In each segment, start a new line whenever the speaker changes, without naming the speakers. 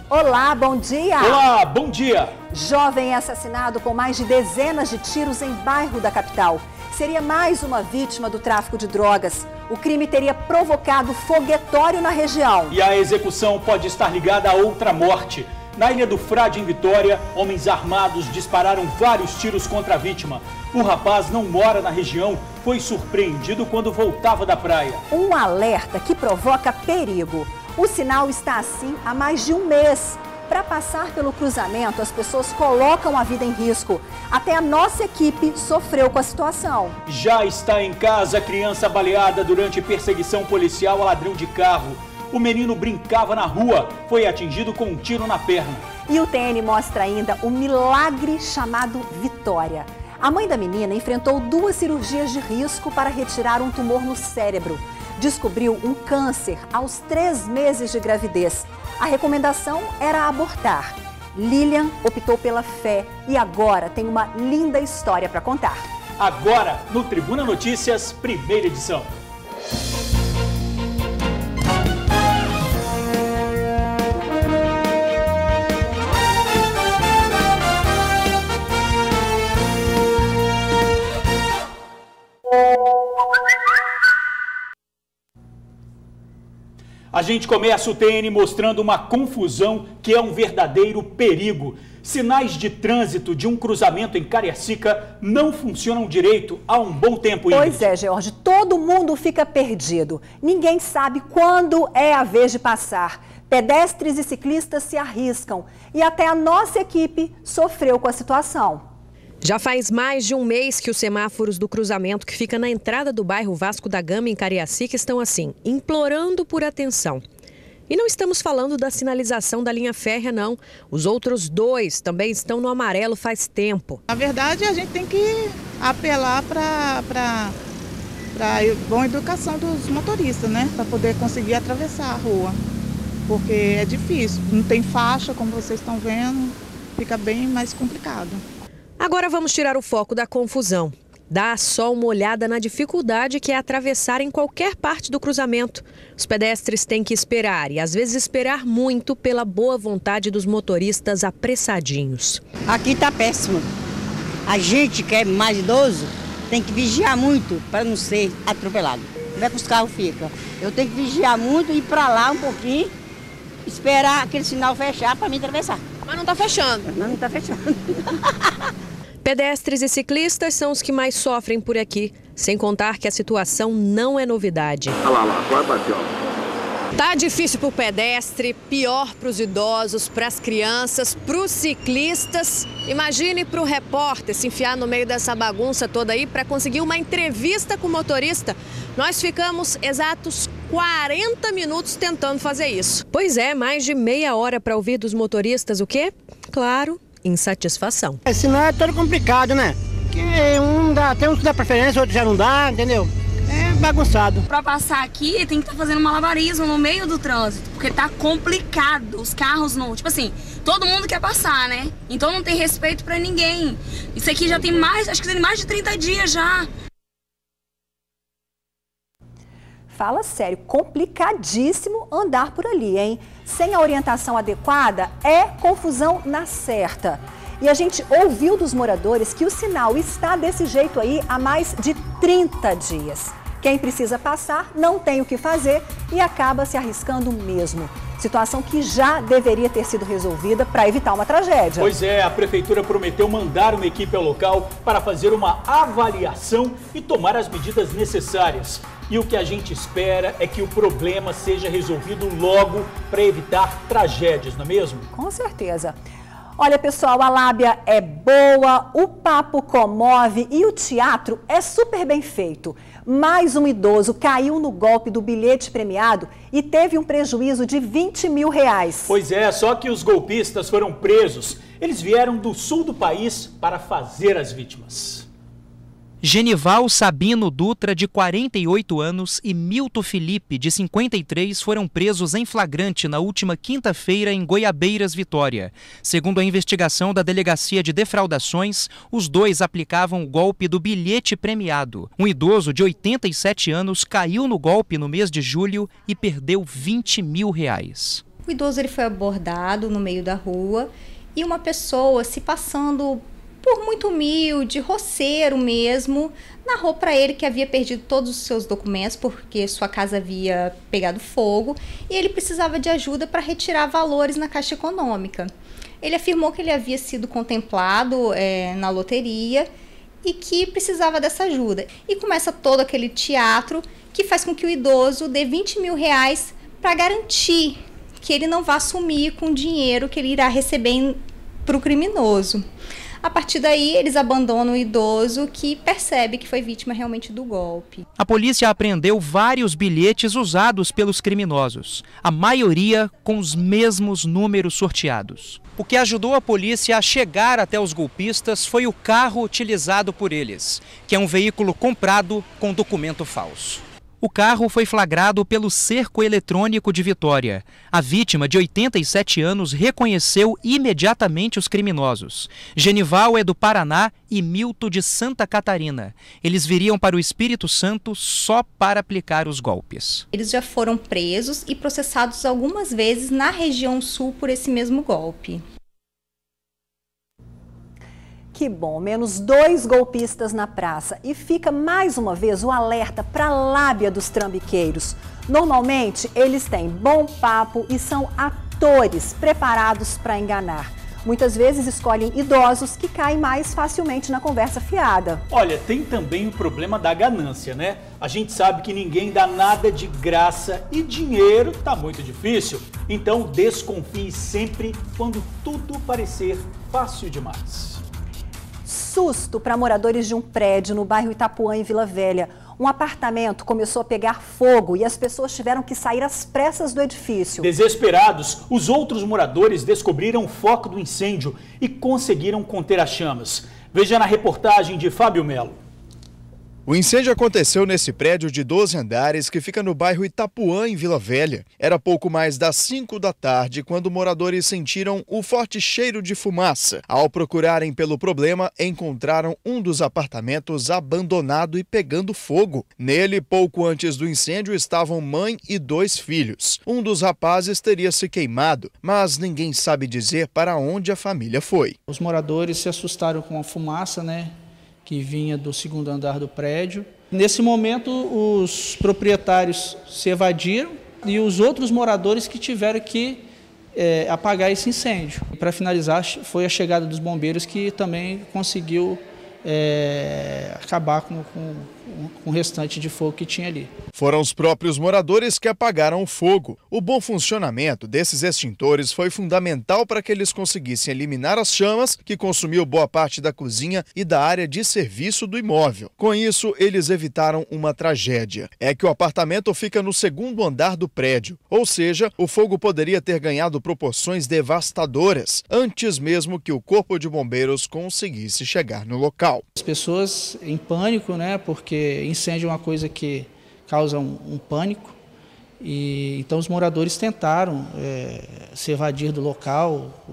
Olá, bom dia!
Olá, bom dia!
Jovem é assassinado com mais de dezenas de tiros em bairro da capital. Seria mais uma vítima do tráfico de drogas. O crime teria provocado foguetório na região.
E a execução pode estar ligada a outra morte. Na Ilha do Frade, em Vitória, homens armados dispararam vários tiros contra a vítima. O rapaz não mora na região, foi surpreendido quando voltava da praia.
Um alerta que provoca perigo. O sinal está assim há mais de um mês. Para passar pelo cruzamento, as pessoas colocam a vida em risco. Até a nossa equipe sofreu com a situação.
Já está em casa a criança baleada durante perseguição policial a ladrão de carro. O menino brincava na rua, foi atingido com um tiro na perna.
E o TN mostra ainda o milagre chamado Vitória. A mãe da menina enfrentou 2 cirurgias de risco para retirar um tumor no cérebro. Descobriu um câncer aos 3 meses de gravidez. A recomendação era abortar. Lilian optou pela fé e agora tem uma linda história para contar.
Agora, no Tribuna Notícias, primeira edição. A gente começa o TN mostrando uma confusão que é um verdadeiro perigo. Sinais de trânsito de um cruzamento em Cariacica não funcionam direito há um bom tempo.
Pois é, George, todo mundo fica perdido. Ninguém sabe quando é a vez de passar. Pedestres e ciclistas se arriscam e até a nossa equipe sofreu com a situação.
Já faz mais de um mês que os semáforos do cruzamento que fica na entrada do bairro Vasco da Gama, em Cariacica, estão assim, implorando por atenção. E não estamos falando da sinalização da linha férrea, não. Os outros 2 também estão no amarelo faz tempo.
Na verdade, a gente tem que apelar para a boa educação dos motoristas, né? Para poder conseguir atravessar a rua. Porque é difícil, não tem faixa, como vocês estão vendo, fica bem mais complicado.
Agora vamos tirar o foco da confusão. Dá só uma olhada na dificuldade que é atravessar em qualquer parte do cruzamento. Os pedestres têm que esperar e às vezes esperar muito pela boa vontade dos motoristas apressadinhos.
Aqui tá péssimo. A gente que é mais idoso tem que vigiar muito para não ser atropelado. Como é que os carros ficam? Eu tenho que vigiar muito e ir para lá um pouquinho, esperar aquele sinal fechar para me atravessar.
Mas não está fechando.
Não está fechando.
Pedestres e ciclistas são os que mais sofrem por aqui, sem contar que a situação não é novidade.
Olha lá, quase bateu.
Tá difícil para o pedestre, pior para os idosos, para as crianças, para os ciclistas. Imagine para o repórter se enfiar no meio dessa bagunça toda aí para conseguir uma entrevista com o motorista. Nós ficamos exatos 40 minutos tentando fazer isso. Pois é, mais de meia hora para ouvir dos motoristas o quê? Claro, insatisfação.
Senão é todo complicado, né? Porque tem uns que dá preferência, outros já não dá, entendeu? É bagunçado.
Para passar aqui tem que estar fazendo malabarismo no meio do trânsito, porque tá complicado. Os carros não, tipo assim, todo mundo quer passar, né? Então não tem respeito para ninguém. Isso aqui já tem mais, acho que tem mais de 30 dias já.
Fala sério, complicadíssimo andar por ali, hein? Sem a orientação adequada, é confusão na certa. E a gente ouviu dos moradores que o sinal está desse jeito aí há mais de 30 dias. Quem precisa passar não tem o que fazer e acaba se arriscando mesmo. Situação que já deveria ter sido resolvida para evitar uma tragédia.
Pois é, a prefeitura prometeu mandar uma equipe ao local para fazer uma avaliação e tomar as medidas necessárias. E o que a gente espera é que o problema seja resolvido logo para evitar tragédias, não é mesmo?
Com certeza. Olha, pessoal, a lábia é boa, o papo comove e o teatro é super bem feito. Mais um idoso caiu no golpe do bilhete premiado e teve um prejuízo de R$20 mil.
Pois é, só que os golpistas foram presos. Eles vieram do sul do país para fazer as vítimas.
Genival Sabino Dutra, de 48 anos, e Milton Felipe, de 53, foram presos em flagrante na última quinta-feira em Goiabeiras, Vitória. Segundo a investigação da Delegacia de Defraudações, os dois aplicavam o golpe do bilhete premiado. Um idoso de 87 anos caiu no golpe no mês de julho e perdeu R$20 mil.
O idoso ele foi abordado no meio da rua e uma pessoa se passando por muito humilde, roceiro mesmo, narrou para ele que havia perdido todos os seus documentos porque sua casa havia pegado fogo e ele precisava de ajuda para retirar valores na Caixa Econômica. Ele afirmou que ele havia sido contemplado na loteria e que precisava dessa ajuda. E começa todo aquele teatro que faz com que o idoso dê 20 mil reais para garantir que ele não vá sumir com o dinheiro que ele irá receber para o criminoso. A partir daí, eles abandonam o idoso, que percebe que foi vítima realmente do golpe.
A polícia apreendeu vários bilhetes usados pelos criminosos, a maioria com os mesmos números sorteados. O que ajudou a polícia a chegar até os golpistas foi o carro utilizado por eles, que é um veículo comprado com documento falso. O carro foi flagrado pelo Cerco Eletrônico de Vitória. A vítima, de 87 anos, reconheceu imediatamente os criminosos. Genival é do Paraná e Milton de Santa Catarina. Eles viriam para o Espírito Santo só para aplicar os golpes.
Eles já foram presos e processados algumas vezes na região sul por esse mesmo golpe.
Que bom, menos 2 golpistas na praça. E fica mais uma vez o alerta para a lábia dos trambiqueiros. Normalmente, eles têm bom papo e são atores preparados para enganar. Muitas vezes escolhem idosos que caem mais facilmente na conversa fiada.
Olha, tem também o problema da ganância, né? A gente sabe que ninguém dá nada de graça e dinheiro tá muito difícil. Então, desconfie sempre quando tudo parecer fácil demais.
Susto para moradores de um prédio no bairro Itapuã, em Vila Velha. Um apartamento começou a pegar fogo e as pessoas tiveram que sair às pressas do edifício.
Desesperados, os outros moradores descobriram o foco do incêndio e conseguiram conter as chamas. Veja na reportagem de Fábio Melo.
O incêndio aconteceu nesse prédio de 12 andares que fica no bairro Itapuã, em Vila Velha. Era pouco mais das 5 da tarde quando moradores sentiram o forte cheiro de fumaça. Ao procurarem pelo problema, encontraram um dos apartamentos abandonado e pegando fogo. Nele, pouco antes do incêndio, estavam mãe e 2 filhos. Um dos rapazes teria se queimado, mas ninguém sabe dizer para onde a família foi.
Os moradores se assustaram com a fumaça, que vinha do 2º andar do prédio. Nesse momento, os proprietários se evadiram e os outros moradores que tiveram que apagar esse incêndio. Para finalizar, foi a chegada dos bombeiros que também conseguiu acabar com o restante de fogo que tinha ali.
Foram os próprios moradores que apagaram o fogo. O bom funcionamento desses extintores foi fundamental para que eles conseguissem eliminar as chamas que consumiu boa parte da cozinha e da área de serviço do imóvel. Com isso, eles evitaram uma tragédia. É que o apartamento fica no 2º andar do prédio, ou seja, o fogo poderia ter ganhado proporções devastadoras, antes mesmo que o Corpo de Bombeiros conseguisse chegar no local.
As pessoas em pânico, porque incêndio é uma coisa que causa um pânico, e então os moradores tentaram se evadir do local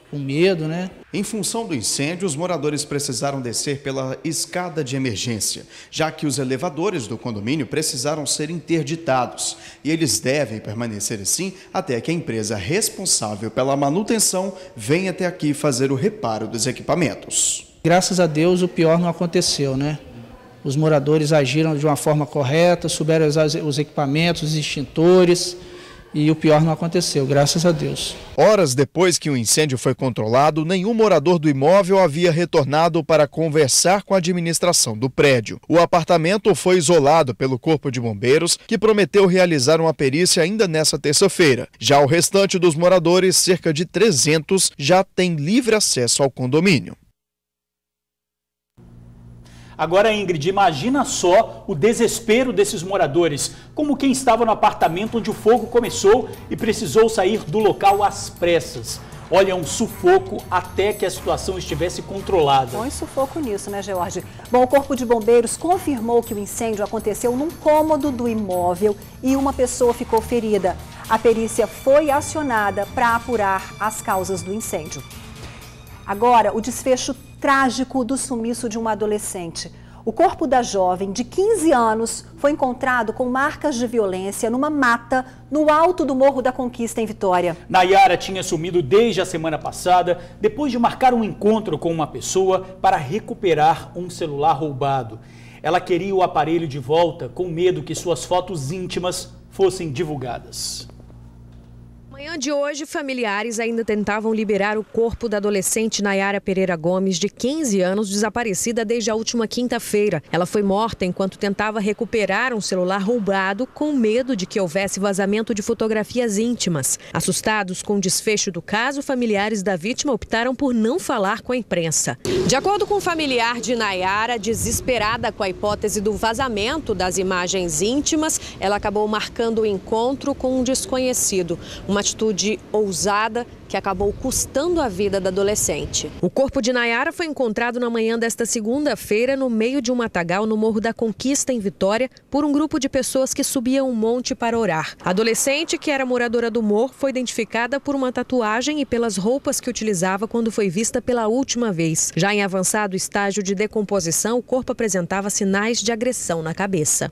com medo,
Em função do incêndio, os moradores precisaram descer pela escada de emergência, já que os elevadores do condomínio precisaram ser interditados, e eles devem permanecer assim até que a empresa responsável pela manutenção venha até aqui fazer o reparo dos equipamentos.
Graças a Deus, o pior não aconteceu, Os moradores agiram de uma forma correta, souberam usar os equipamentos, os extintores, e o pior não aconteceu, graças a Deus.
Horas depois que o incêndio foi controlado, nenhum morador do imóvel havia retornado para conversar com a administração do prédio. O apartamento foi isolado pelo Corpo de Bombeiros, que prometeu realizar uma perícia ainda nesta terça-feira. Já o restante dos moradores, cerca de 300, já tem livre acesso ao condomínio.
Agora, Ingrid, imagina só o desespero desses moradores, como quem estava no apartamento onde o fogo começou e precisou sair do local às pressas. Olha, um sufoco até que a situação estivesse controlada.
Põe sufoco nisso, George? Bom, o Corpo de Bombeiros confirmou que o incêndio aconteceu num cômodo do imóvel e uma pessoa ficou ferida. A perícia foi acionada para apurar as causas do incêndio. Agora, o desfecho trágico do sumiço de uma adolescente. O corpo da jovem de 15 anos foi encontrado com marcas de violência numa mata no alto do Morro da Conquista, em Vitória.
Nayara tinha sumido desde a semana passada, depois de marcar um encontro com uma pessoa para recuperar um celular roubado. Ela queria o aparelho de volta com medo que suas fotos íntimas fossem divulgadas.
Na manhã de hoje, familiares ainda tentavam liberar o corpo da adolescente Nayara Pereira Gomes, de 15 anos, desaparecida desde a última quinta-feira. Ela foi morta enquanto tentava recuperar um celular roubado, com medo de que houvesse vazamento de fotografias íntimas. Assustados com o desfecho do caso, familiares da vítima optaram por não falar com a imprensa. De acordo com o familiar de Nayara, desesperada com a hipótese do vazamento das imagens íntimas, ela acabou marcando o encontro com um desconhecido. Uma atitude ousada que acabou custando a vida da adolescente. O corpo de Nayara foi encontrado na manhã desta segunda-feira no meio de um matagal no Morro da Conquista, em Vitória, por um grupo de pessoas que subiam um monte para orar. A adolescente, que era moradora do morro, foi identificada por uma tatuagem e pelas roupas que utilizava quando foi vista pela última vez. Já em avançado estágio de decomposição, o corpo apresentava sinais de agressão na cabeça.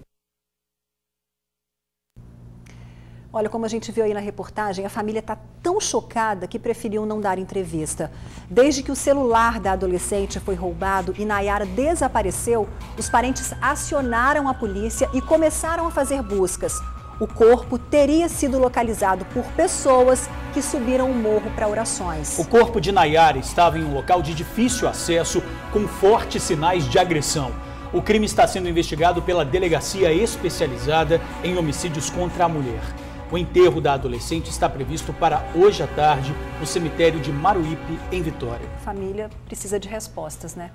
Olha, como a gente viu aí na reportagem, a família está tão chocada que preferiu não dar entrevista. Desde que o celular da adolescente foi roubado e Nayara desapareceu, os parentes acionaram a polícia e começaram a fazer buscas. O corpo teria sido localizado por pessoas que subiram o morro para orações.
O corpo de Nayara estava em um local de difícil acesso, com fortes sinais de agressão. O crime está sendo investigado pela Delegacia Especializada em Homicídios contra a Mulher. O enterro da adolescente está previsto para hoje à tarde no cemitério de Maruípe, em Vitória.
A família precisa de respostas, né?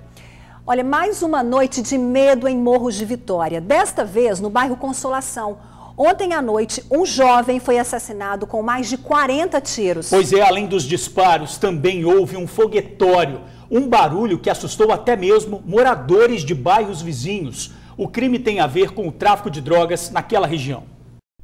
Olha, mais uma noite de medo em Morros de Vitória. Desta vez no bairro Consolação. Ontem à noite, um jovem foi assassinado com mais de 40 tiros.
Pois é, além dos disparos, também houve um foguetório. Um barulho que assustou até mesmo moradores de bairros vizinhos. O crime tem a ver com o tráfico de drogas naquela região.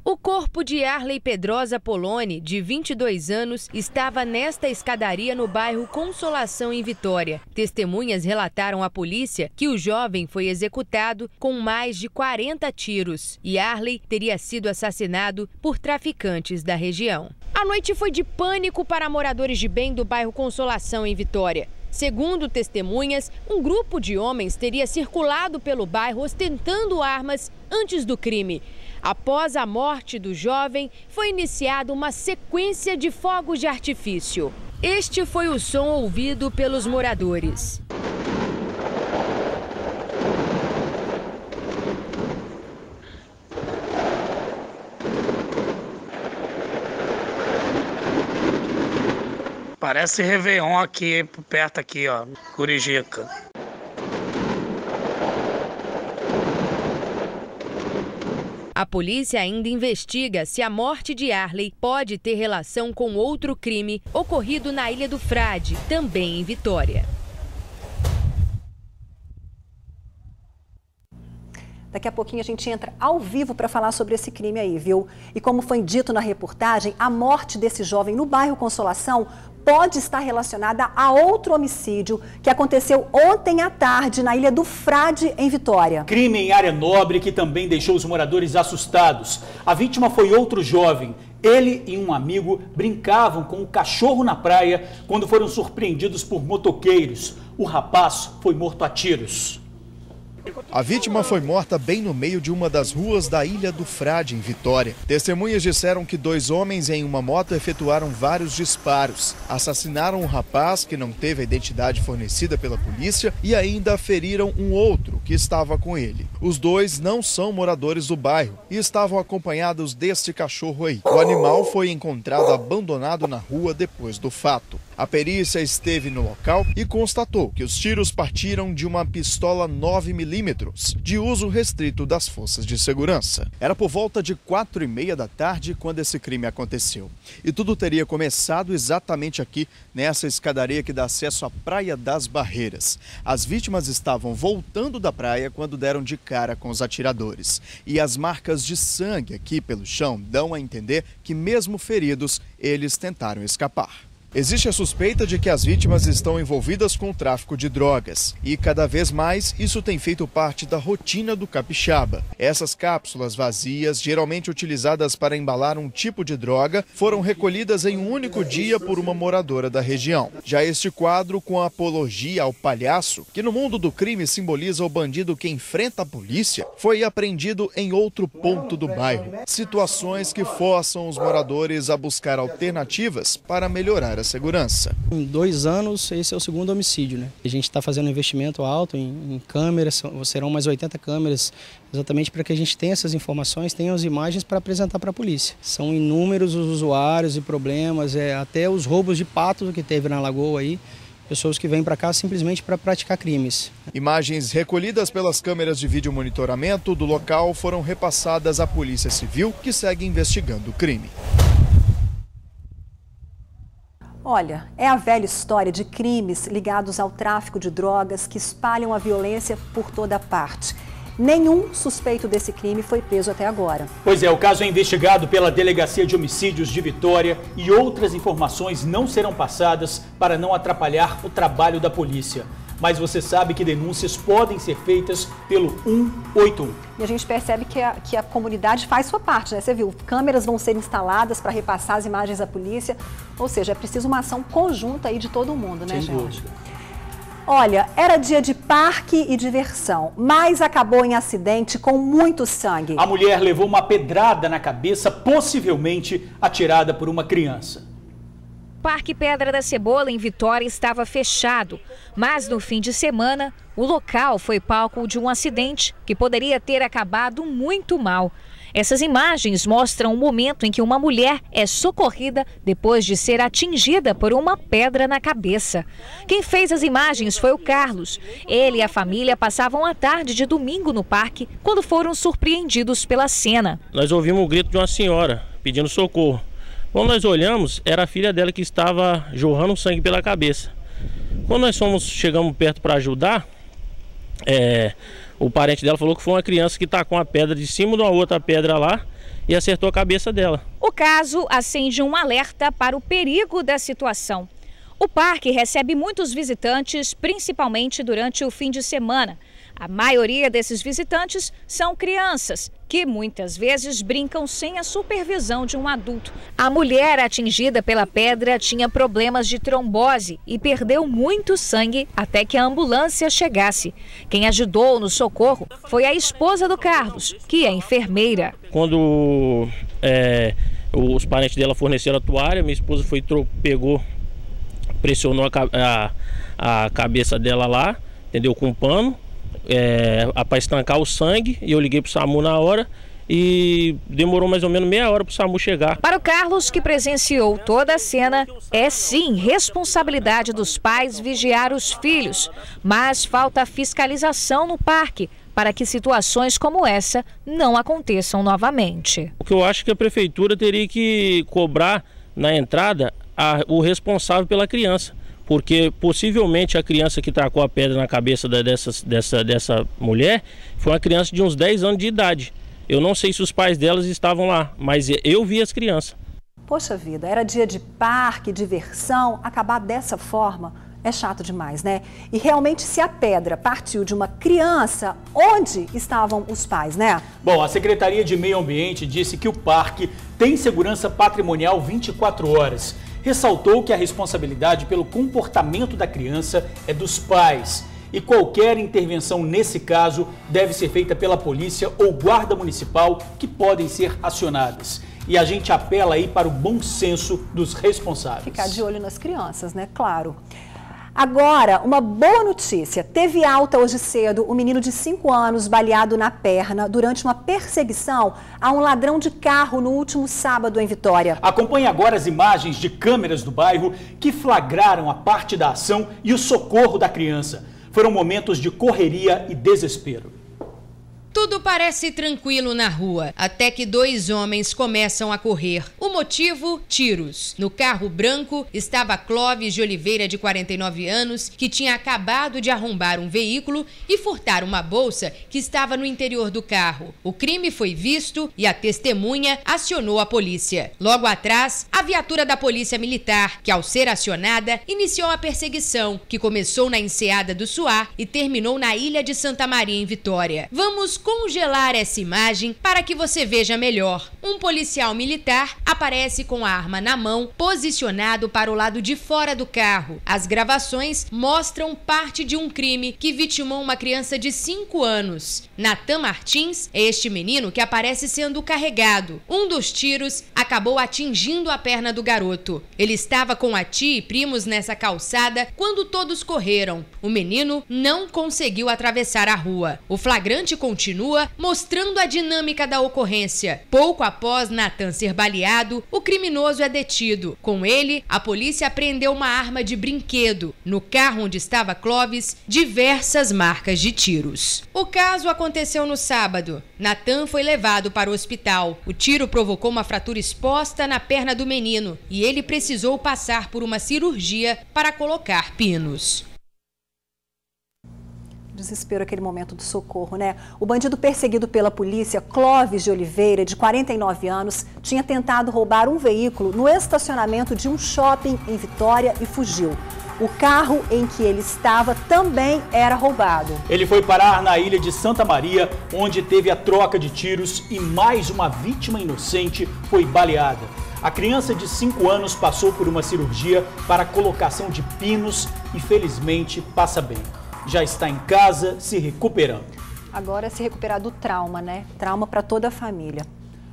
O corpo de Arley Pedrosa Poloni, de 22 anos, estava nesta escadaria no bairro Consolação, em Vitória. Testemunhas relataram à polícia que o jovem foi executado com mais de 40 tiros e Arley teria sido assassinado por traficantes da região. A noite foi de pânico para moradores de bem do bairro Consolação, em Vitória. Segundo testemunhas, um grupo de homens teria circulado pelo bairro ostentando armas antes do crime. Após a morte do jovem, foi iniciada uma sequência de fogos de artifício. Este foi o som ouvido pelos moradores.
Parece Réveillon aqui, perto aqui, ó, Curijica.
A polícia ainda investiga se a morte de Arley pode ter relação com outro crime ocorrido na Ilha do Frade, também em Vitória.
Daqui a pouquinho a gente entra ao vivo para falar sobre esse crime aí, viu? E como foi dito na reportagem, a morte desse jovem no bairro Consolação pode estar relacionada a outro homicídio que aconteceu ontem à tarde na Ilha do Frade, em Vitória.
Crime em área nobre que também deixou os moradores assustados. A vítima foi outro jovem. Ele e um amigo brincavam com o cachorro na praia quando foram surpreendidos por motoqueiros. O rapaz foi morto a tiros.
A vítima foi morta bem no meio de uma das ruas da Ilha do Frade, em Vitória. Testemunhas disseram que 2 homens em uma moto efetuaram vários disparos. Assassinaram um rapaz que não teve a identidade fornecida pela polícia e ainda feriram um outro que estava com ele. Os 2 não são moradores do bairro e estavam acompanhados deste cachorro aí. O animal foi encontrado abandonado na rua depois do fato. A perícia esteve no local e constatou que os tiros partiram de uma pistola 9mm, de uso restrito das forças de segurança. Era por volta de 4h30 da tarde quando esse crime aconteceu. E tudo teria começado exatamente aqui, nessa escadaria que dá acesso à Praia das Barreiras. As vítimas estavam voltando da praia quando deram de cara com os atiradores. E as marcas de sangue aqui pelo chão dão a entender que, mesmo feridos, eles tentaram escapar. Existe a suspeita de que as vítimas estão envolvidas com o tráfico de drogas. E cada vez mais isso tem feito parte da rotina do capixaba. Essas cápsulas vazias, geralmente utilizadas para embalar um tipo de droga, foram recolhidas em um único dia por uma moradora da região. Já este quadro, com a apologia ao palhaço, que no mundo do crime simboliza o bandido que enfrenta a polícia, foi apreendido em outro ponto do bairro. Situações que forçam os moradores a buscar alternativas para melhorar a segurança.
Em 2 anos, esse é o segundo homicídio, né? A gente está fazendo um investimento alto em câmeras, serão mais 80 câmeras, exatamente para que a gente tenha essas informações, tenha as imagens para apresentar para a polícia. São inúmeros os usuários e problemas, até os roubos de pato que teve na Lagoa aí, pessoas que vêm para cá simplesmente para praticar crimes.
Imagens recolhidas pelas câmeras de vídeo monitoramento do local foram repassadas à Polícia Civil, que segue investigando o crime.
Olha, é a velha história de crimes ligados ao tráfico de drogas que espalham a violência por toda parte. Nenhum suspeito desse crime foi preso até agora.
Pois é, o caso é investigado pela Delegacia de Homicídios de Vitória e outras informações não serão passadas para não atrapalhar o trabalho da polícia. Mas você sabe que denúncias podem ser feitas pelo 181.
E a gente percebe que a comunidade faz sua parte, né? Você viu, câmeras vão ser instaladas para repassar as imagens à polícia. Ou seja, é preciso uma ação conjunta aí de todo mundo, né, gente? Olha, era dia de parque e diversão, mas acabou em acidente com muito sangue.
A mulher levou uma pedrada na cabeça, possivelmente atirada por uma criança.
Parque Pedra da Cebola, em Vitória, estava fechado, mas no fim de semana, o local foi palco de um acidente que poderia ter acabado muito mal. Essas imagens mostram o momento em que uma mulher é socorrida depois de ser atingida por uma pedra na cabeça. Quem fez as imagens foi o Carlos. Ele e a família passavam a tarde de domingo no parque quando foram surpreendidos pela cena.
Nós ouvimos o grito de uma senhora pedindo socorro. Quando nós olhamos, era a filha dela que estava jorrando sangue pela cabeça. Quando nós chegamos perto para ajudar, o parente dela falou que foi uma criança que tacou uma pedra de cima de uma outra pedra lá e acertou a cabeça dela.
O caso acende um alerta para o perigo da situação. O parque recebe muitos visitantes, principalmente durante o fim de semana. A maioria desses visitantes são crianças, que muitas vezes brincam sem a supervisão de um adulto. A mulher atingida pela pedra tinha problemas de trombose e perdeu muito sangue até que a ambulância chegasse. Quem ajudou no socorro foi a esposa do Carlos, que é enfermeira.
Quando os parentes dela forneceram a toalha, minha esposa pressionou a cabeça dela lá, entendeu, com um pano. Para estancar o sangue, e eu liguei para o SAMU na hora e demorou mais ou menos meia hora para o SAMU chegar.
Para o Carlos, que presenciou toda a cena, é sim responsabilidade dos pais vigiar os filhos, mas falta fiscalização no parque para que situações como essa não aconteçam novamente.
O que eu acho que a prefeitura teria que cobrar na entrada o responsável pela criança. Porque possivelmente a criança que tacou a pedra na cabeça dessa mulher foi uma criança de uns 10 anos de idade. Eu não sei se os pais delas estavam lá, mas eu vi as crianças.
Poxa vida, era dia de parque, diversão, acabar dessa forma é chato demais, né? E realmente, se a pedra partiu de uma criança, onde estavam os pais, né?
Bom, a Secretaria de Meio Ambiente disse que o parque tem segurança patrimonial 24 horas. Ressaltou que a responsabilidade pelo comportamento da criança é dos pais e qualquer intervenção nesse caso deve ser feita pela polícia ou guarda municipal, que podem ser acionadas. E a gente apela aí para o bom senso dos responsáveis.
Ficar de olho nas crianças, né? Claro. Agora, uma boa notícia. Teve alta hoje cedo um menino de 5 anos baleado na perna durante uma perseguição a um ladrão de carro no último sábado em Vitória.
Acompanhe agora as imagens de câmeras do bairro que flagraram a parte da ação e o socorro da criança. Foram momentos de correria e desespero.
Tudo parece tranquilo na rua, até que 2 homens começam a correr. O motivo? Tiros. No carro branco estava Clóvis de Oliveira, de 49 anos, que tinha acabado de arrombar um veículo e furtar uma bolsa que estava no interior do carro. O crime foi visto e a testemunha acionou a polícia. Logo atrás, a viatura da Polícia Militar, que ao ser acionada, iniciou a perseguição, que começou na Enseada do Suá e terminou na Ilha de Santa Maria, em Vitória. Vamos congelar essa imagem para que você veja melhor. Um policial militar aparece com a arma na mão, posicionado para o lado de fora do carro. As gravações mostram parte de um crime que vitimou uma criança de 5 anos. Natan Martins é este menino que aparece sendo carregado. Um dos tiros acabou atingindo a perna do garoto. Ele estava com a tia e primos nessa calçada quando todos correram. O menino não conseguiu atravessar a rua. O flagrante continua mostrando a dinâmica da ocorrência. Pouco após Natan ser baleado, o criminoso é detido. Com ele, a polícia apreendeu uma arma de brinquedo. No carro onde estava Clóvis, diversas marcas de tiros. O caso aconteceu no sábado. Natan foi levado para o hospital. O tiro provocou uma fratura exposta na perna do menino e ele precisou passar por uma cirurgia para colocar pinos.
Desespero, aquele momento do socorro, né? O bandido perseguido pela polícia, Clóvis de Oliveira, de 49 anos, tinha tentado roubar um veículo no estacionamento de um shopping em Vitória e fugiu. O carro em que ele estava também era roubado.
Ele foi parar na Ilha de Santa Maria, onde teve a troca de tiros e mais uma vítima inocente foi baleada. A criança de 5 anos passou por uma cirurgia para colocação de pinos e felizmente passa bem. Já está em casa, se recuperando.
Agora é se recuperar do trauma, né? Trauma para toda a família.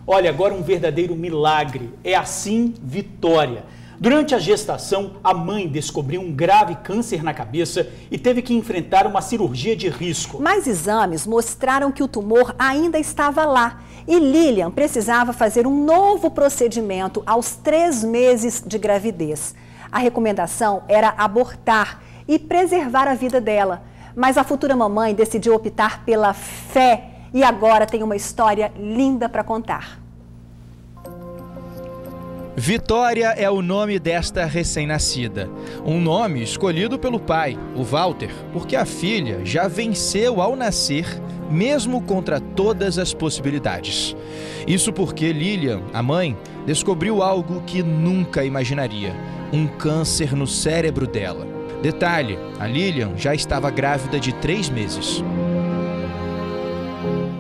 Olha, agora um verdadeiro milagre. É assim, Vitória. Durante a gestação, a mãe descobriu um grave câncer na cabeça e teve que enfrentar uma cirurgia de risco.
Mas exames mostraram que o tumor ainda estava lá. E Lilian precisava fazer um novo procedimento aos 3 meses de gravidez. A recomendação era abortar e preservar a vida dela. Mas a futura mamãe decidiu optar pela fé e agora tem uma história linda para contar.
Vitória é o nome desta recém-nascida. Um nome escolhido pelo pai, o Walter, porque a filha já venceu ao nascer, mesmo contra todas as possibilidades. Isso porque Lilian, a mãe, descobriu algo que nunca imaginaria: um câncer no cérebro dela. Detalhe, a Lilian já estava grávida de 3 meses.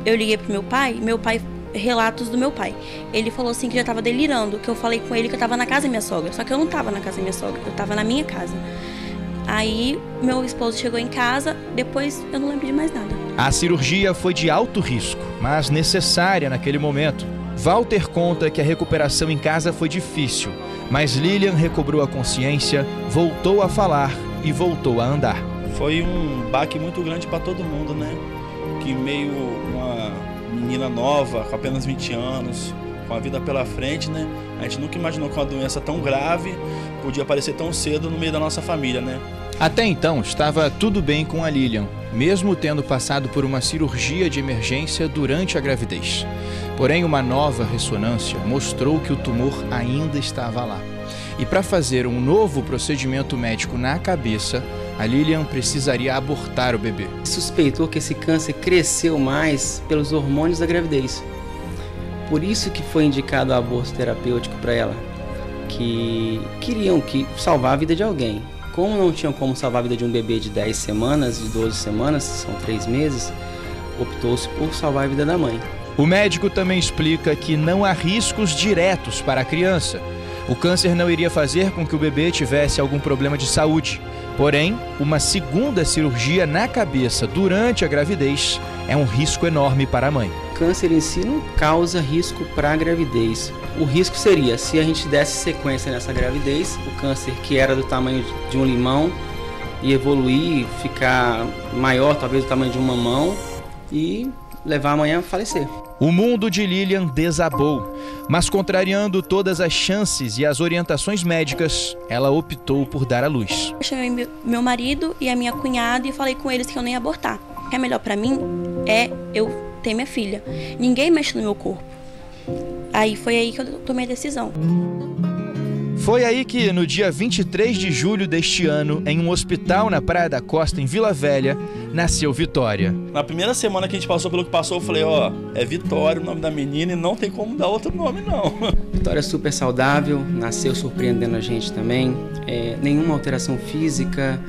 Eu liguei pro meu pai, relatos do meu pai. Ele falou assim que já estava delirando, que eu falei com ele que eu estava na casa da minha sogra. Só que eu não estava na casa da minha sogra, eu estava na minha casa. Aí meu esposo chegou em casa, depois eu não lembro de mais nada.
A cirurgia foi de alto risco, mas necessária naquele momento. Walter conta que a recuperação em casa foi difícil, mas Lilian recobrou a consciência, voltou a falar e voltou a andar.
Foi um baque muito grande para todo mundo, né? Que meio uma menina nova, com apenas 20 anos, com a vida pela frente, né? A gente nunca imaginou que uma doença tão grave podia aparecer tão cedo no meio da nossa família, né?
Até então, estava tudo bem com a Lilian, mesmo tendo passado por uma cirurgia de emergência durante a gravidez. Porém, uma nova ressonância mostrou que o tumor ainda estava lá. E para fazer um novo procedimento médico na cabeça, a Lilian precisaria abortar o bebê.
Suspeitou que esse câncer cresceu mais pelos hormônios da gravidez. Por isso que foi indicado o aborto terapêutico para ela, que queriam salvar a vida de alguém. Como não tinham como salvar a vida de um bebê de 10 semanas, de 12 semanas, são 3 meses, optou-se por salvar a vida da mãe.
O médico também explica que não há riscos diretos para a criança. O câncer não iria fazer com que o bebê tivesse algum problema de saúde. Porém, uma segunda cirurgia na cabeça durante a gravidez é um risco enorme para a mãe.
O câncer em si não causa risco para a gravidez. O risco seria se a gente desse sequência nessa gravidez, o câncer que era do tamanho de um limão ia evoluir, ficar maior, talvez do tamanho de um mamão e levar a mãe a falecer.
O mundo de Lilian desabou, mas contrariando todas as chances e as orientações médicas, ela optou por dar à luz.
Eu chamei meu marido e a minha cunhada e falei com eles que eu nem ia abortar. O que é melhor para mim é eu ter minha filha. Ninguém mexe no meu corpo. Aí foi aí que eu tomei a decisão.
Foi aí que, no dia 23 de julho deste ano, em um hospital na Praia da Costa, em Vila Velha, nasceu Vitória.
Na primeira semana que a gente passou pelo que passou, eu falei, ó, é Vitória o nome da menina e não tem como dar outro nome, não.
Vitória é super saudável, nasceu surpreendendo a gente também. Nenhuma alteração física,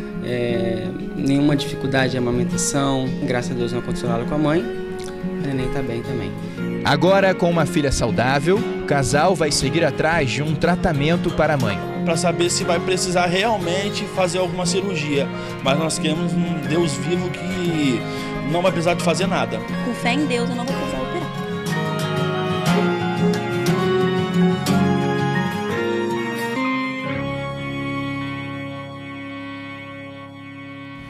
nenhuma dificuldade de amamentação. Graças a Deus não aconteceu nada com a mãe. A neném tá bem também.
Agora, com uma filha saudável, o casal vai seguir atrás de um tratamento para a mãe.
Para saber se vai precisar realmente fazer alguma cirurgia. Mas nós queremos um Deus vivo que não vai precisar de fazer nada.
Com fé em Deus eu não vou precisar operar.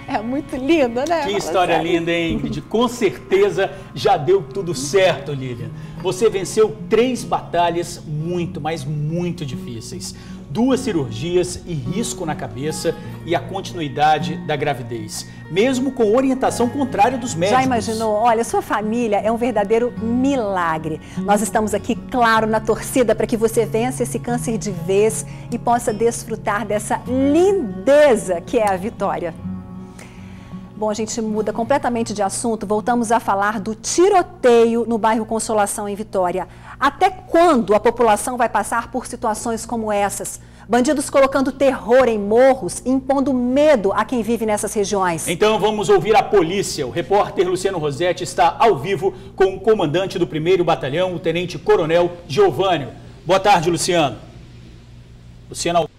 É muito linda, né?
Que história linda, hein, Ingrid? Com certeza já deu tudo certo, Lilian. Você venceu 3 batalhas muito, mas muito difíceis. 2 cirurgias e risco na cabeça e a continuidade da gravidez, mesmo com orientação contrária dos médicos.
Já imaginou? Olha, sua família é um verdadeiro milagre. Nós estamos aqui, claro, na torcida para que você vença esse câncer de vez e possa desfrutar dessa lindeza que é a Vitória. Bom, a gente muda completamente de assunto, voltamos a falar do tiroteio no bairro Consolação, em Vitória. Até quando a população vai passar por situações como essas? Bandidos colocando terror em morros, impondo medo a quem vive nessas regiões.
Então vamos ouvir a polícia. O repórter Luciano Rossetti está ao vivo com o comandante do 1º Batalhão, o Tenente Coronel Giovânio. Boa tarde, Luciano. Luciano.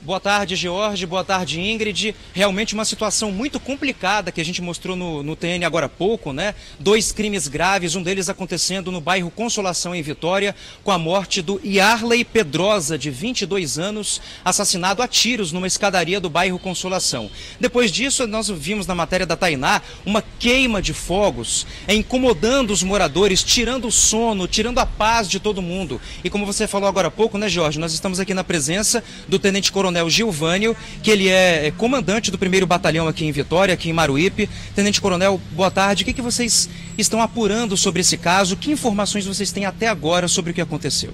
Boa tarde, George. Boa tarde, Ingrid. Realmente uma situação muito complicada que a gente mostrou no TN agora há pouco, né? 2 crimes graves, um deles acontecendo no bairro Consolação, em Vitória, com a morte do Yarley Pedrosa, de 22 anos, assassinado a tiros numa escadaria do bairro Consolação. Depois disso, nós vimos na matéria da Tainá uma queima de fogos, incomodando os moradores, tirando o sono, tirando a paz de todo mundo. E como você falou agora há pouco, né, Jorge? Nós estamos aqui na presença do Tenente Coronel Giovânio, que ele é comandante do 1º Batalhão aqui em Vitória, aqui em Maruípe. Tenente Coronel, boa tarde. O que vocês estão apurando sobre esse caso? Que informações vocês têm até agora sobre o que aconteceu?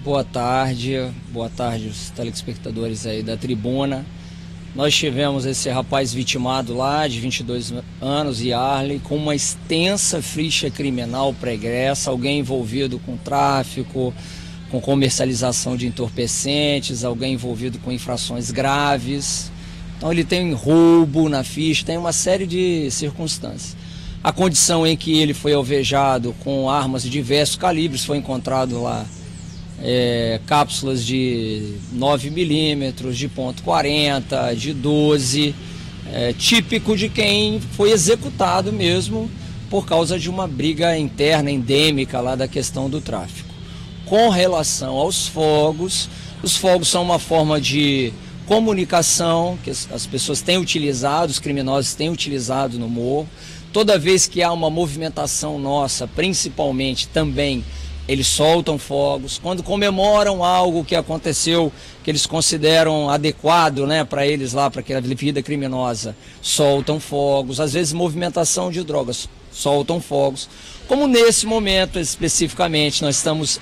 Boa tarde os telespectadores aí da tribuna. Nós tivemos esse rapaz vitimado lá, de 22 anos, Yarley, com uma extensa ficha criminal pregressa, alguém envolvido com tráfico, com comercialização de entorpecentes, alguém envolvido com infrações graves. Então ele tem roubo na ficha, tem uma série de circunstâncias. A condição em que ele foi alvejado com armas de diversos calibres, foi encontrado lá cápsulas de 9 milímetros, de .40, de 12, típico de quem foi executado mesmo por causa de uma briga interna, endêmica lá da questão do tráfico. Com relação aos fogos, os fogos são uma forma de comunicação que as pessoas têm utilizado, os criminosos têm utilizado no morro. Toda vez que há uma movimentação nossa, principalmente também, eles soltam fogos. Quando comemoram algo que aconteceu, que eles consideram adequado, né, para eles lá, para aquela vida criminosa, soltam fogos. Às vezes movimentação de drogas, soltam fogos. Como nesse momento especificamente nós estamos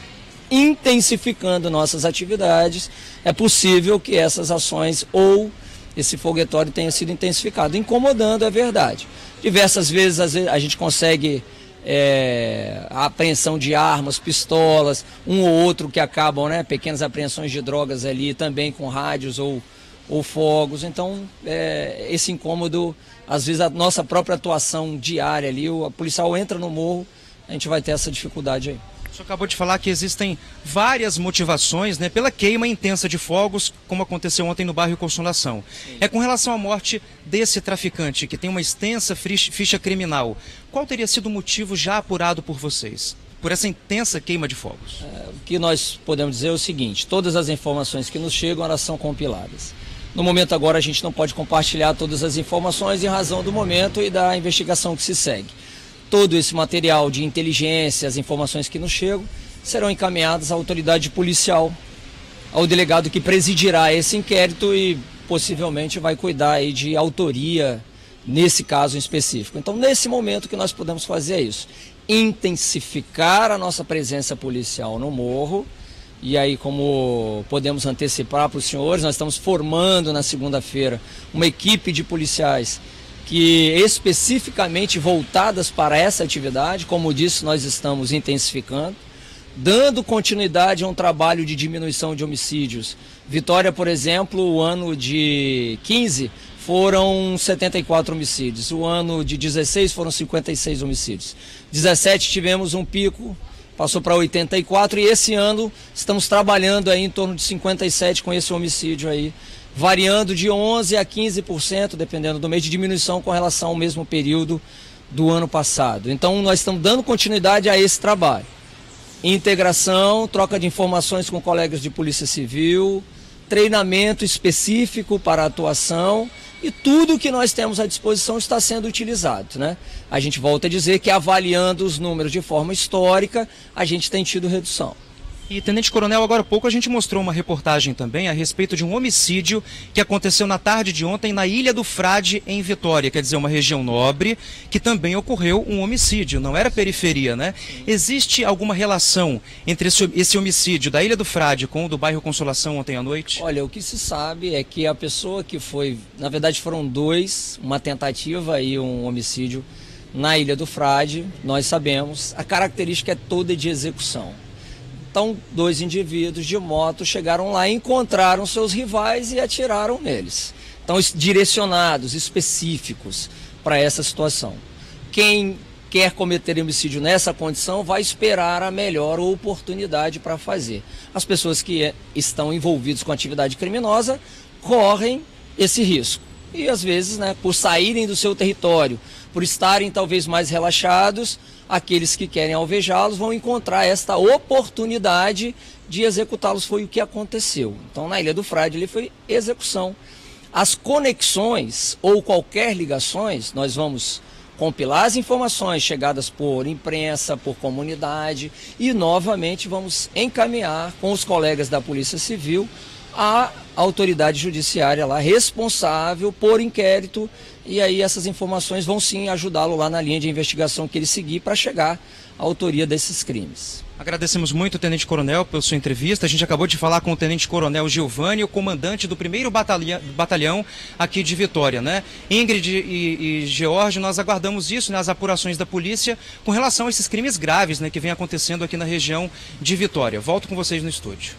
intensificando nossas atividades, é possível que essas ações ou esse foguetório tenha sido intensificado, incomodando, é verdade. Diversas vezes a gente consegue a apreensão de armas, pistolas, um ou outro que acabam, né, pequenas apreensões de drogas ali, também com rádios ou fogos. Então, esse incômodo, às vezes a nossa própria atuação diária ali, o policial entra no morro, a gente vai ter essa dificuldade aí.
O senhor acabou de falar que existem várias motivações, né, pela queima intensa de fogos, como aconteceu ontem no bairro Consolação. Sim. Com relação à morte desse traficante, que tem uma extensa ficha criminal, qual teria sido o motivo já apurado por vocês, por essa intensa queima de fogos?
O que nós podemos dizer é o seguinte: todas as informações que nos chegam, elas são compiladas. No momento agora a gente não pode compartilhar todas as informações em razão do momento e da investigação que se segue. Todo esse material de inteligência, as informações que nos chegam, serão encaminhadas à autoridade policial, ao delegado que presidirá esse inquérito e possivelmente vai cuidar aí de autoria nesse caso em específico. Então, nesse momento, o que nós podemos fazer é isso, intensificar a nossa presença policial no morro. E aí, como podemos antecipar para os senhores, nós estamos formando na segunda-feira uma equipe de policiais que especificamente voltadas para essa atividade. Como disse, nós estamos intensificando, dando continuidade a um trabalho de diminuição de homicídios. Vitória, por exemplo, o ano de 15 foram 74 homicídios, o ano de 16 foram 56 homicídios, 17 tivemos um pico, passou para 84 e esse ano estamos trabalhando aí em torno de 57 com esse homicídio aí, variando de 11% a 15%, dependendo do mês, de diminuição com relação ao mesmo período do ano passado. Então nós estamos dando continuidade a esse trabalho. Integração, troca de informações com colegas de Polícia Civil, treinamento específico para a atuação e tudo que nós temos à disposição está sendo utilizado, né? A gente volta a dizer que avaliando os números de forma histórica, a gente tem tido redução.
E, Tenente Coronel, agora há pouco a gente mostrou uma reportagem também a respeito de um homicídio que aconteceu na tarde de ontem na Ilha do Frade, em Vitória, quer dizer, uma região nobre, que também ocorreu um homicídio, não era periferia, né? Existe alguma relação entre esse homicídio da Ilha do Frade com o do bairro Consolação ontem à noite?
Olha, o que se sabe é que a pessoa que foi, na verdade foram dois, uma tentativa e um homicídio na Ilha do Frade, nós sabemos, a característica é toda de execução. Então, dois indivíduos de moto chegaram lá, encontraram seus rivais e atiraram neles. Então, direcionados, específicos para essa situação. Quem quer cometer homicídio nessa condição vai esperar a melhor oportunidade para fazer. As pessoas que estão envolvidas com atividade criminosa correm esse risco. E, às vezes, né, por saírem do seu território, por estarem talvez mais relaxados, aqueles que querem alvejá-los vão encontrar esta oportunidade de executá-los. Foi o que aconteceu. Então, na Ilha do Frade, ele foi execução. As conexões ou qualquer ligações, nós vamos compilar as informações chegadas por imprensa, por comunidade e, novamente, vamos encaminhar com os colegas da Polícia Civil a autoridade judiciária lá responsável por inquérito. E aí essas informações vão sim ajudá-lo lá na linha de investigação que ele seguir para chegar à autoria desses crimes.
Agradecemos muito, Tenente Coronel, pela sua entrevista. A gente acabou de falar com o Tenente Coronel Giovanni, o comandante do 1º batalhão aqui de Vitória, né? Ingrid e George, nós aguardamos isso, né, as apurações da polícia com relação a esses crimes graves, né, que vem acontecendo aqui na região de Vitória. Volto com vocês no estúdio.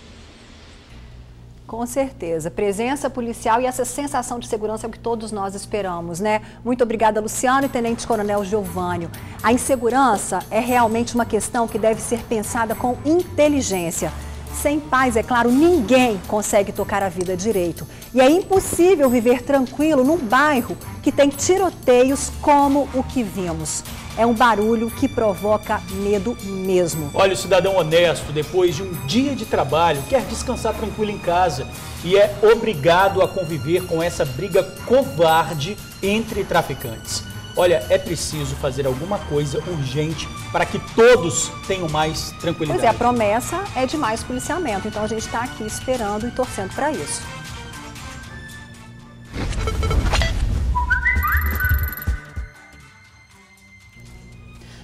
Com certeza. Presença policial e essa sensação de segurança é o que todos nós esperamos, né? Muito obrigada, Luciano e Tenente Coronel Giovanni. A insegurança é realmente uma questão que deve ser pensada com inteligência. Sem paz, é claro, ninguém consegue tocar a vida direito. E é impossível viver tranquilo num bairro que tem tiroteios como o que vimos. É um barulho que provoca medo mesmo.
Olha, o cidadão honesto, depois de um dia de trabalho, quer descansar tranquilo em casa e é obrigado a conviver com essa briga covarde entre traficantes. Olha, é preciso fazer alguma coisa urgente para que todos tenham mais tranquilidade.
Pois é, a promessa é de mais policiamento, então a gente está aqui esperando e torcendo para isso.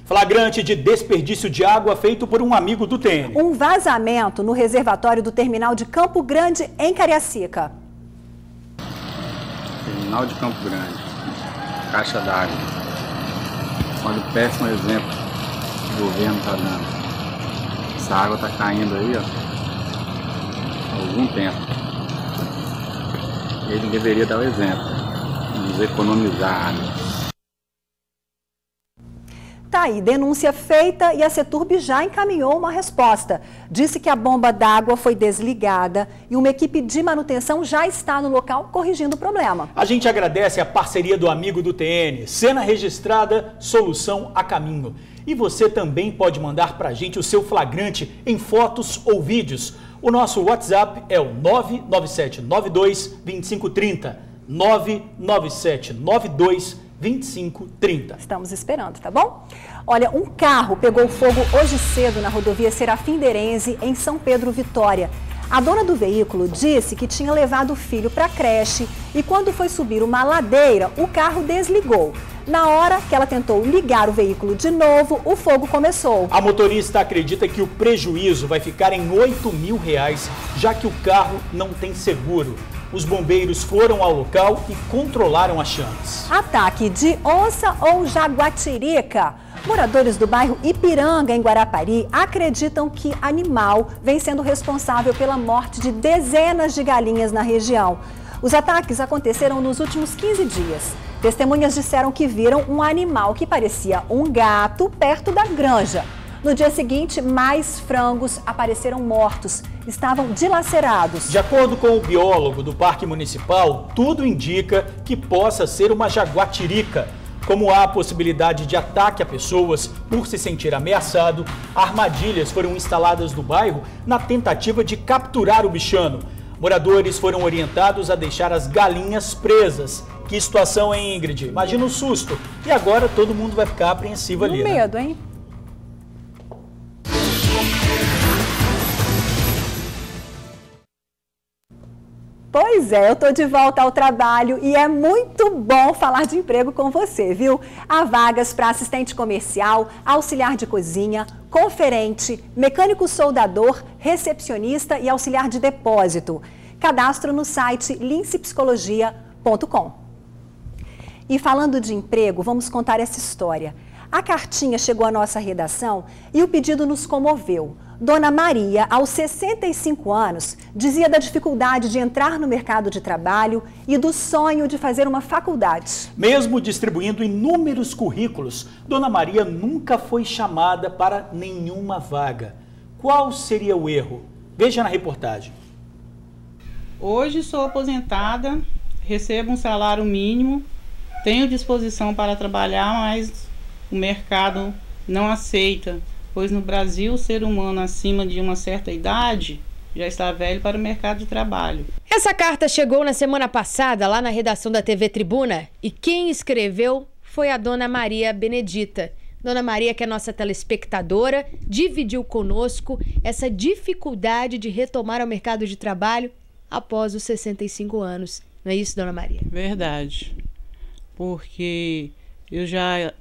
Flagrante de desperdício de água feito por um amigo do TN.
Um vazamento no reservatório do terminal de Campo Grande, em Cariacica.
Terminal de Campo Grande, caixa d'água. Olha o péssimo exemplo que o governo está dando. Essa água está caindo aí, ó, há algum tempo. Ele deveria dar o exemplo, nos economizar água.
Tá aí, denúncia feita e a Ceturb já encaminhou uma resposta. Disse que a bomba d'água foi desligada e uma equipe de manutenção já está no local corrigindo o problema.
A gente agradece a parceria do amigo do TN. Cena registrada, solução a caminho. E você também pode mandar pra gente o seu flagrante em fotos ou vídeos. O nosso WhatsApp é o 997922530. 997922530.
Estamos esperando, tá bom? Olha, um carro pegou fogo hoje cedo na rodovia Serafim Derenze, em São Pedro, Vitória. A dona do veículo disse que tinha levado o filho para a creche e quando foi subir uma ladeira, o carro desligou. Na hora que ela tentou ligar o veículo de novo, o fogo começou.
A motorista acredita que o prejuízo vai ficar em R$8.000, já que o carro não tem seguro. Os bombeiros foram ao local e controlaram as chamas.
Ataque de onça ou jaguatirica? Moradores do bairro Ipiranga, em Guarapari, acreditam que animal vem sendo responsável pela morte de dezenas de galinhas na região. Os ataques aconteceram nos últimos 15 dias. Testemunhas disseram que viram um animal que parecia um gato perto da granja. No dia seguinte, mais frangos apareceram mortos, estavam dilacerados.
De acordo com o biólogo do Parque Municipal, tudo indica que possa ser uma jaguatirica. Como há a possibilidade de ataque a pessoas por se sentir ameaçado, armadilhas foram instaladas no bairro na tentativa de capturar o bichano. Moradores foram orientados a deixar as galinhas presas. Que situação, hein, Ingrid? Imagina o susto. E agora todo mundo vai ficar apreensivo ali, né?
Medo, hein? Pois é, eu tô de volta ao trabalho e é muito bom falar de emprego com você, viu? Há vagas para assistente comercial, auxiliar de cozinha, conferente, mecânico soldador, recepcionista e auxiliar de depósito. Cadastro no site lincepsicologia.com. E falando de emprego, vamos contar essa história. A cartinha chegou à nossa redação e o pedido nos comoveu. Dona Maria, aos 65 anos, dizia da dificuldade de entrar no mercado de trabalho e do sonho de fazer uma faculdade.
Mesmo distribuindo inúmeros currículos, Dona Maria nunca foi chamada para nenhuma vaga. Qual seria o erro? Veja na reportagem.
Hoje sou aposentada, recebo um salário mínimo, tenho disposição para trabalhar, mas o mercado não aceita. Pois no Brasil, o ser humano acima de uma certa idade já está velho para o mercado de trabalho.
Essa carta chegou na semana passada lá na redação da TV Tribuna e quem escreveu foi a Dona Maria Benedita. Dona Maria, que é nossa telespectadora, dividiu conosco essa dificuldade de retomar o mercado de trabalho após os 65 anos. Não é isso, Dona Maria?
Verdade. Porque eu já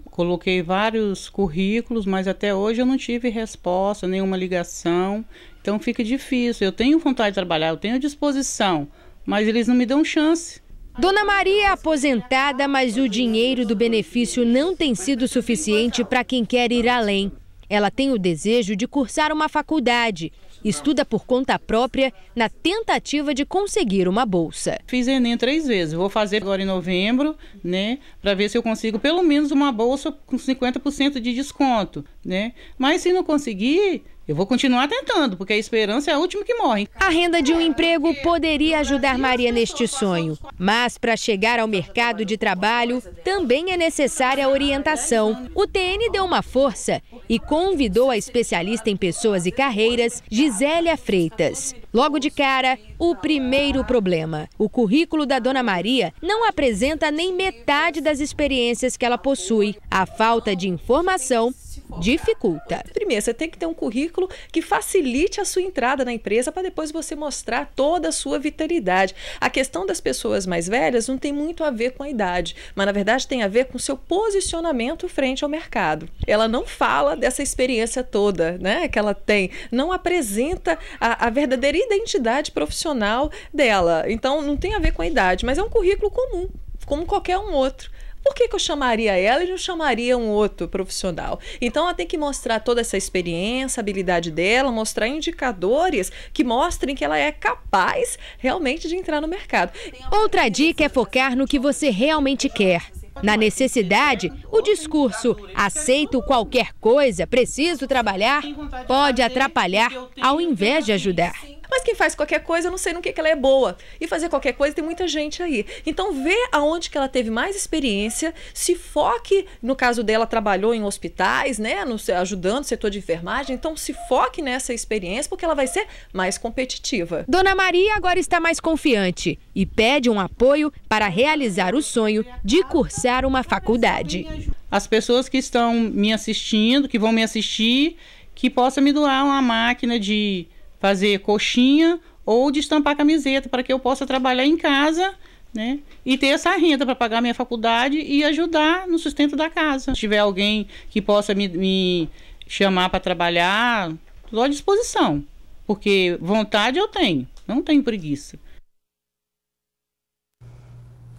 coloquei vários currículos, mas até hoje eu não tive resposta, nenhuma ligação. Então fica difícil. Eu tenho vontade de trabalhar, eu tenho disposição, mas eles não me dão chance.
Dona Maria é aposentada, mas o dinheiro do benefício não tem sido suficiente para quem quer ir além. Ela tem o desejo de cursar uma faculdade. Estuda por conta própria na tentativa de conseguir uma bolsa.
Fiz Enem 3 vezes. Vou fazer agora em novembro, né? Para ver se eu consigo pelo menos uma bolsa com 50% de desconto, né? Mas se não conseguir, eu vou continuar tentando, porque a esperança é a última que morre.
A renda de um emprego poderia ajudar Maria neste sonho. Mas para chegar ao mercado de trabalho, também é necessária a orientação. O TN deu uma força e convidou a especialista em pessoas e carreiras, Gisélia Freitas. Logo de cara, o primeiro problema. O currículo da Dona Maria não apresenta nem metade das experiências que ela possui. A falta de informação dificulta.
Primeiro, você tem que ter um currículo que facilite a sua entrada na empresa para depois você mostrar toda a sua vitalidade. A questão das pessoas mais velhas não tem muito a ver com a idade, mas na verdade tem a ver com o seu posicionamento frente ao mercado. Ela não fala dessa experiência toda, né, que ela tem, não apresenta a verdadeira identidade profissional dela. Então não tem a ver com a idade, mas é um currículo comum, como qualquer um outro. Por que eu chamaria ela e não chamaria um outro profissional? Então ela tem que mostrar toda essa experiência, a habilidade dela, mostrar indicadores que mostrem que ela é capaz realmente de entrar no mercado.
Outra dica é focar no que você realmente quer. Na necessidade, o discurso "aceito qualquer coisa, preciso trabalhar" pode atrapalhar ao invés de ajudar.
Mas quem faz qualquer coisa, eu não sei no que ela é boa. E fazer qualquer coisa tem muita gente aí. Então vê aonde que ela teve mais experiência, se foque, no caso dela, trabalhou em hospitais, né, ajudando o setor de enfermagem, então se foque nessa experiência porque ela vai ser mais competitiva.
Dona Maria agora está mais confiante e pede um apoio para realizar o sonho de cursar uma faculdade.
As pessoas que estão me assistindo, que vão me assistir, que possam me doar uma máquina de fazer coxinha ou de estampar camiseta para que eu possa trabalhar em casa, né? E ter essa renda para pagar minha faculdade e ajudar no sustento da casa. Se tiver alguém que possa me chamar para trabalhar, estou à disposição, porque vontade eu tenho, não tenho preguiça.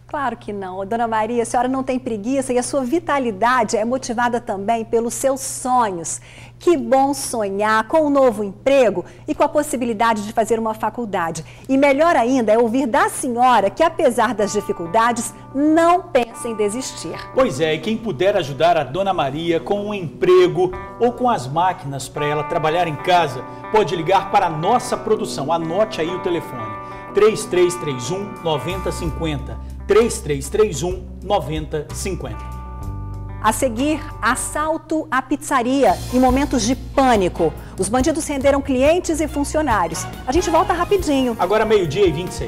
Claro que não. Dona Maria, a senhora não tem preguiça e a sua vitalidade é motivada também pelos seus sonhos. Que bom sonhar com um novo emprego e com a possibilidade de fazer uma faculdade. E melhor ainda é ouvir da senhora que, apesar das dificuldades, não pensa em desistir.
Pois é, e quem puder ajudar a Dona Maria com um emprego ou com as máquinas para ela trabalhar em casa, pode ligar para a nossa produção. Anote aí o telefone: 3331-9050. 3331-9050.
A seguir, assalto à pizzaria em momentos de pânico. Os bandidos renderam clientes e funcionários. A gente volta rapidinho.
Agora 12h26.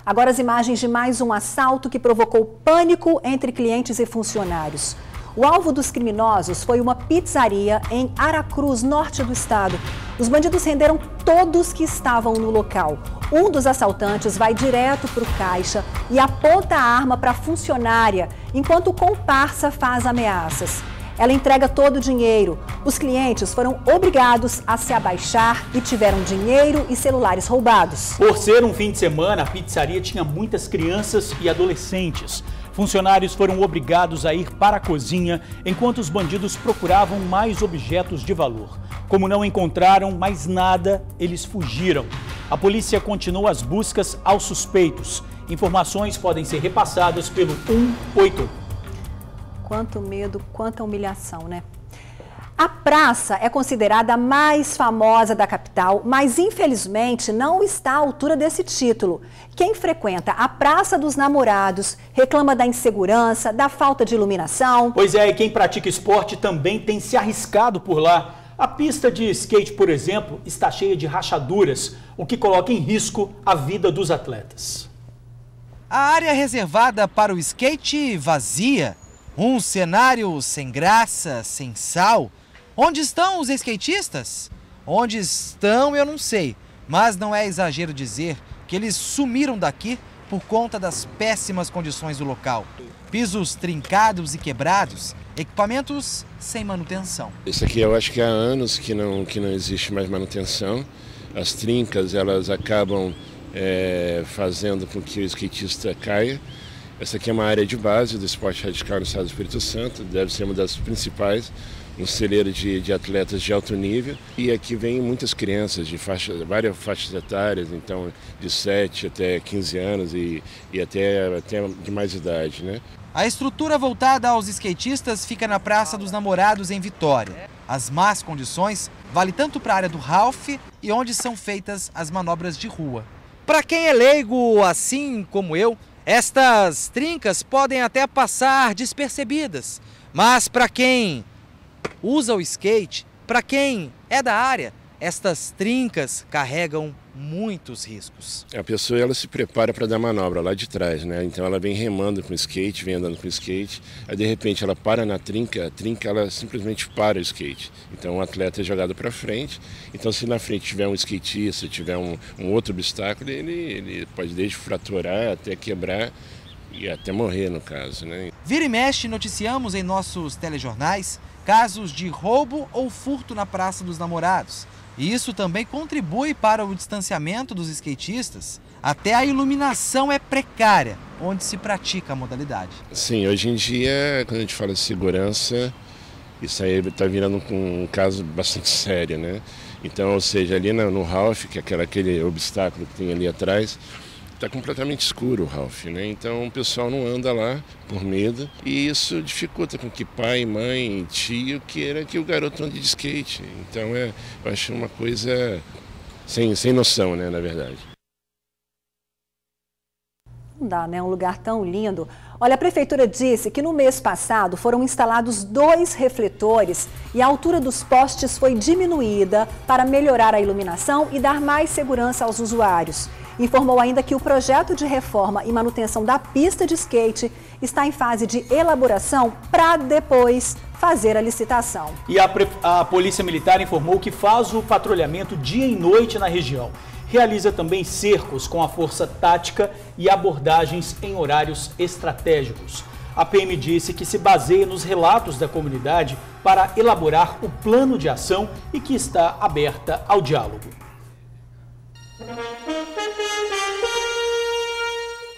Agora as imagens de mais um assalto que provocou pânico entre clientes e funcionários. O alvo dos criminosos foi uma pizzaria em Aracruz, norte do estado. Os bandidos renderam todos que estavam no local. Um dos assaltantes vai direto para o caixa e aponta a arma para a funcionária, enquanto o comparsa faz ameaças. Ela entrega todo o dinheiro. Os clientes foram obrigados a se abaixar e tiveram dinheiro e celulares roubados.
Por ser um fim de semana, a pizzaria tinha muitas crianças e adolescentes. Funcionários foram obrigados a ir para a cozinha enquanto os bandidos procuravam mais objetos de valor. Como não encontraram mais nada, eles fugiram. A polícia continua as buscas aos suspeitos. Informações podem ser repassadas pelo 181.
Quanto medo, quanta humilhação, né? A praça é considerada a mais famosa da capital, mas infelizmente não está à altura desse título. Quem frequenta a Praça dos Namorados reclama da insegurança, da falta de iluminação.
Pois é, e quem pratica esporte também tem se arriscado por lá. A pista de skate, por exemplo, está cheia de rachaduras, o que coloca em risco a vida dos atletas.
A área reservada para o skate vazia, um cenário sem graça, sem sal. Onde estão os skatistas? Onde estão eu não sei, mas não é exagero dizer que eles sumiram daqui por conta das péssimas condições do local. Pisos trincados e quebrados, equipamentos sem manutenção.
Isso aqui eu acho que há anos que não existe mais manutenção. As trincas elas acabam fazendo com que o skatista caia. Essa aqui é uma área de base do esporte radical no estado do Espírito Santo, deve ser uma das principais, um celeiro de atletas de alto nível. E aqui vem muitas crianças de várias faixas etárias, então de 7 até 15 anos e até de mais idade, né?
A estrutura voltada aos skatistas fica na Praça dos Namorados, em Vitória. As más condições vale tanto para a área do Ralph e onde são feitas as manobras de rua. Para quem é leigo, assim como eu, estas trincas podem até passar despercebidas, mas para quem usa o skate, para quem é da área, estas trincas carregam muitos riscos.
A pessoa ela se prepara para dar manobra lá de trás, né? Então ela vem remando com o skate, vem andando com o skate, aí de repente ela para na trinca, a trinca ela simplesmente para o skate. Então o atleta é jogado para frente, então se na frente tiver um skatista, tiver um outro obstáculo, ele pode desde fraturar até quebrar e até morrer no caso, né?
Vira e mexe noticiamos em nossos telejornais casos de roubo ou furto na Praça dos Namorados. E isso também contribui para o distanciamento dos skatistas. Até a iluminação é precária, onde se pratica a modalidade.
Sim, hoje em dia, quando a gente fala de segurança, isso aí está virando um caso bastante sério, né? Então, ou seja, ali no Ralph, que é aquele obstáculo que tem ali atrás, está completamente escuro o Ralph, né? Então o pessoal não anda lá por medo e isso dificulta com que pai, mãe, tio queira que o garoto ande de skate. Então eu acho uma coisa sem noção, né, na verdade.
Não dá, né? Um lugar tão lindo. Olha, a prefeitura disse que no mês passado foram instalados 2 refletores e a altura dos postes foi diminuída para melhorar a iluminação e dar mais segurança aos usuários. Informou ainda que o projeto de reforma e manutenção da pista de skate está em fase de elaboração para depois fazer a licitação.
E a Polícia Militar informou que faz o patrulhamento dia e noite na região. Realiza também cercos com a força tática e abordagens em horários estratégicos. A PM disse que se baseia nos relatos da comunidade para elaborar o plano de ação e que está aberta ao diálogo.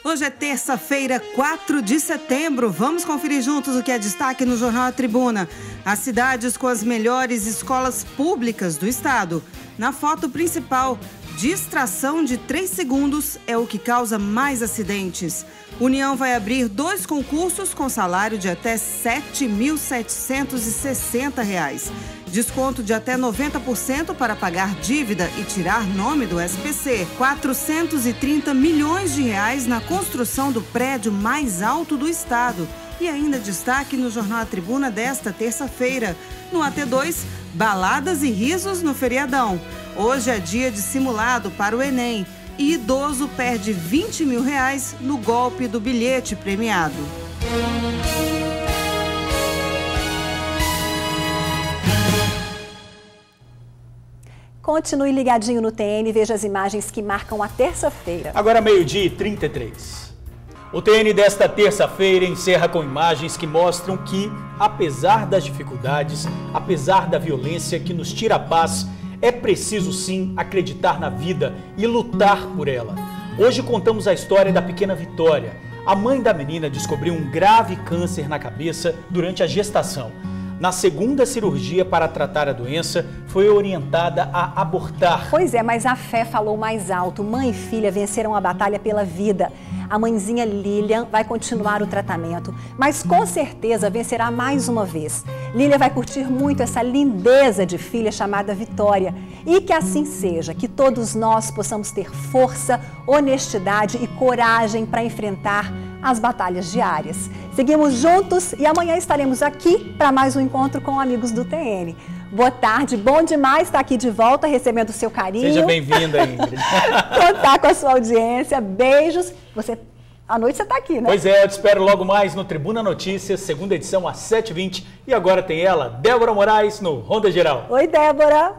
Hoje é terça-feira, 4 de setembro. Vamos conferir juntos o que é destaque no Jornal A Tribuna. As cidades com as melhores escolas públicas do estado. Na foto principal, distração de 3 segundos é o que causa mais acidentes. União vai abrir 2 concursos com salário de até R$ 7.760. Desconto de até 90% para pagar dívida e tirar nome do SPC. 430 milhões de reais na construção do prédio mais alto do estado. E ainda destaque no Jornal A Tribuna desta terça-feira. No AT2, baladas e risos no feriadão. Hoje é dia de simulado para o Enem. E idoso perde R$20 mil no golpe do bilhete premiado.
Continue ligadinho no TN e veja as imagens que marcam a terça-feira.
Agora 12h33. O TN desta terça-feira encerra com imagens que mostram que, apesar das dificuldades, apesar da violência que nos tira a paz, é preciso sim acreditar na vida e lutar por ela. Hoje contamos a história da pequena Vitória. A mãe da menina descobriu um grave câncer na cabeça durante a gestação. Na segunda cirurgia para tratar a doença, foi orientada a abortar.
Pois é, mas a fé falou mais alto. Mãe e filha venceram a batalha pela vida. A mãezinha Lilian vai continuar o tratamento, mas com certeza vencerá mais uma vez. Lilian vai curtir muito essa lindeza de filha chamada Vitória. E que assim seja, que todos nós possamos ter força, honestidade e coragem para enfrentar as batalhas diárias. Seguimos juntos e amanhã estaremos aqui para mais um encontro com amigos do TN. Boa tarde, bom demais estar aqui de volta, recebendo o seu carinho.
Seja bem-vinda, Ingrid.
Contar com a sua audiência, beijos. À noite você está aqui, né?
Pois é, eu te espero logo mais no Tribuna Notícias, segunda edição às 7h20. E agora tem ela, Débora Moraes, no Ronda Geral.
Oi, Débora.